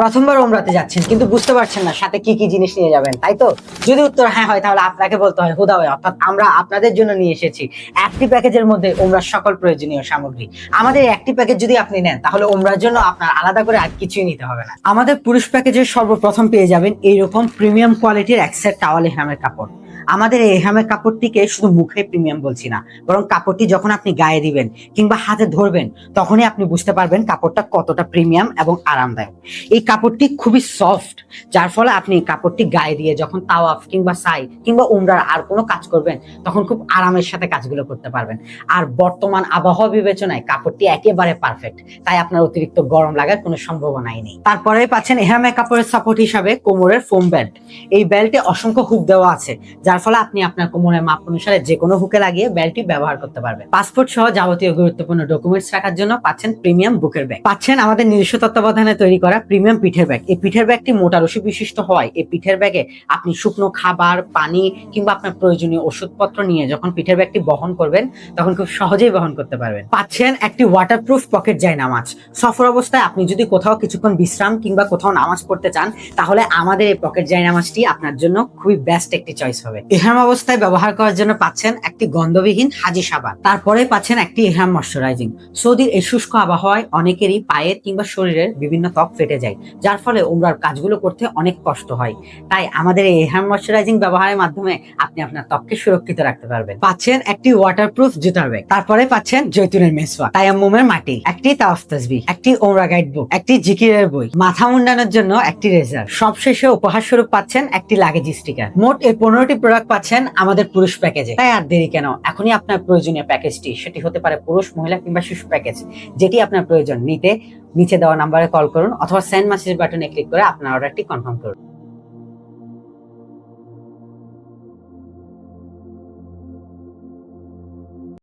প্রথমবার ওমরাতে যাচ্ছেন কিন্তু বুঝতে পারছেন না সাথে কি কি জিনিস নিয়ে যাবেন, তাই তো? যদি উত্তর হ্যাঁ হয় তাহলে আপনাকে বলতে হয় হুদা হয়, অর্থাৎ আমরা আপনাদের জন্য নিয়ে এসেছি একটি প্যাকেজের মধ্যে ওমরার সকল প্রয়োজনীয় সামগ্রী। আমাদের একটি প্যাকেজ যদি আপনি নেন তাহলে ওমরার জন্য আপনার আলাদা করে আর কিছুই নিতে হবে না। আমাদের পুরুষ প্যাকেজের সর্বপ্রথম পেয়ে যাবেন এইরকম প্রিমিয়াম কোয়ালিটির এক সেট টাওয়াল ইহরামের কাপড়। আমাদের এই ইহরামের কাপড়টিকে শুধু মুখে প্রিমিয়াম বলছি না, বরং কাপড়টি যখন আপনি গায়ে দিবেন কিংবা হাতে ধরবেন তখনই আপনি বুঝতে পারবেন কাপড়টা কতটা প্রিমিয়াম এবং আরামদায়ক। এই কাপড়টি খুবই সফট, যার ফলে আপনি কাপড়টি গায়ে দিয়ে যখন তাওয়াফ কিংবা সাই কিংবা উমরার আর কোনো কাজ করবেন তখন খুব আরামের সাথে কাজগুলো করতে পারবেন। আর বর্তমান আবহাওয়া বিবেচনায় কাপড়টি একেবারে পারফেক্ট, তাই আপনার অতিরিক্ত গরম লাগার কোনো সম্ভাবনাই নেই। তারপরে পাচ্ছেন ইহরামের কাপড়ের সাপোর্ট হিসাবে কোমরের ফোম বেল্ট। এই বেল্টে অসংখ্য হুক দেওয়া আছে, যার ফলে আপনি আপনার কোমরের মাপ অনুসারে যে কোনো হুকে লাগিয়ে বেল্টটি ব্যবহার করতে পারবেন। পাসপোর্ট সহ যাবতীয় গুরুত্বপূর্ণ ডকুমেন্টস রাখার জন্য পাচ্ছেন প্রিমিয়াম বুকের ব্যাগ। পাচ্ছেন আমাদের নিজস্ব তত্ত্বাবধানে তৈরি করা প্রিমিয়াম পিঠের ব্যাগ। এই পিঠের ব্যাগটি মোটা রশি বিশিষ্ট হওয়ায় এই পিঠের ব্যাগে আপনি শুকনো খাবার, পানি কিংবা আপনার প্রয়োজনীয় ওষুধপত্র নিয়ে যখন পিঠের ব্যাগটি বহন করবেন তখন খুব সহজেই বহন করতে পারবেন। পাচ্ছেন একটি ওয়াটারপ্রুফ পকেট জায়নামাজ। সফর অবস্থায় আপনি যদি কোথাও কিছুক্ষণ বিশ্রাম কিংবা কোথাও নামাজ পড়তে চান তাহলে আমাদের এই পকেট জায়নামাজটি আপনার জন্য খুবই বেস্ট একটি চয়েস হবে। ইহরাম অবস্থায় ব্যবহার করার জন্য পাচ্ছেন একটি গন্ধবিহীন হাজি সাবান। তারপরে পাচ্ছেন একটি ইহরাম ময়শ্চারাইজিং। সৌদির এই শুষ্ক আবহাওয়ায় অনেকেরই পায়ের কিংবা শরীরের বিভিন্ন ত্বক ফেটে যায়, যার ফলে উমরার কাজগুলো করতে অনেক কষ্ট হয়। তাই আমাদের এই ইহরাম ময়শ্চারাইজিং ব্যবহারের মাধ্যমে আপনি আপনার ত্বককে সুরক্ষিত রাখতে পারবেন। পাচ্ছেন একটি ওয়াটারপ্রুফ জুতার ব্যাগ। তারপরে পাচ্ছেন জৈতুনের মেসওয়াক, তায়াম্মুমের মাটি, একটি তাওয়াফ তাসবিহ, একটি উমরা গাইড বুক, একটি জিকিরের বই, মাথা মুন্ডানোর জন্য একটি রেজার। সবশেষে উপহার স্বরূপ পাচ্ছেন একটি লাগেজ স্টিকার। মোট এই 15টি প্রোডাক্ট পাচ্ছেন আমাদের পুরুষ প্যাকেজে। তাই আর দেরি কেন, এখনই আপনার প্রয়োজনীয় প্যাকেজটি, সেটি হতে পারে পুরুষ, মহিলা কিংবা শিশু প্যাকেজ, যেটি আপনার প্রয়োজন নিতে নিচে দেওয়া নাম্বারে কল করুন অথবা সেন্ড মেসেজ বাটনে ক্লিক করে আপনার অর্ডারটি কনফার্ম করুন।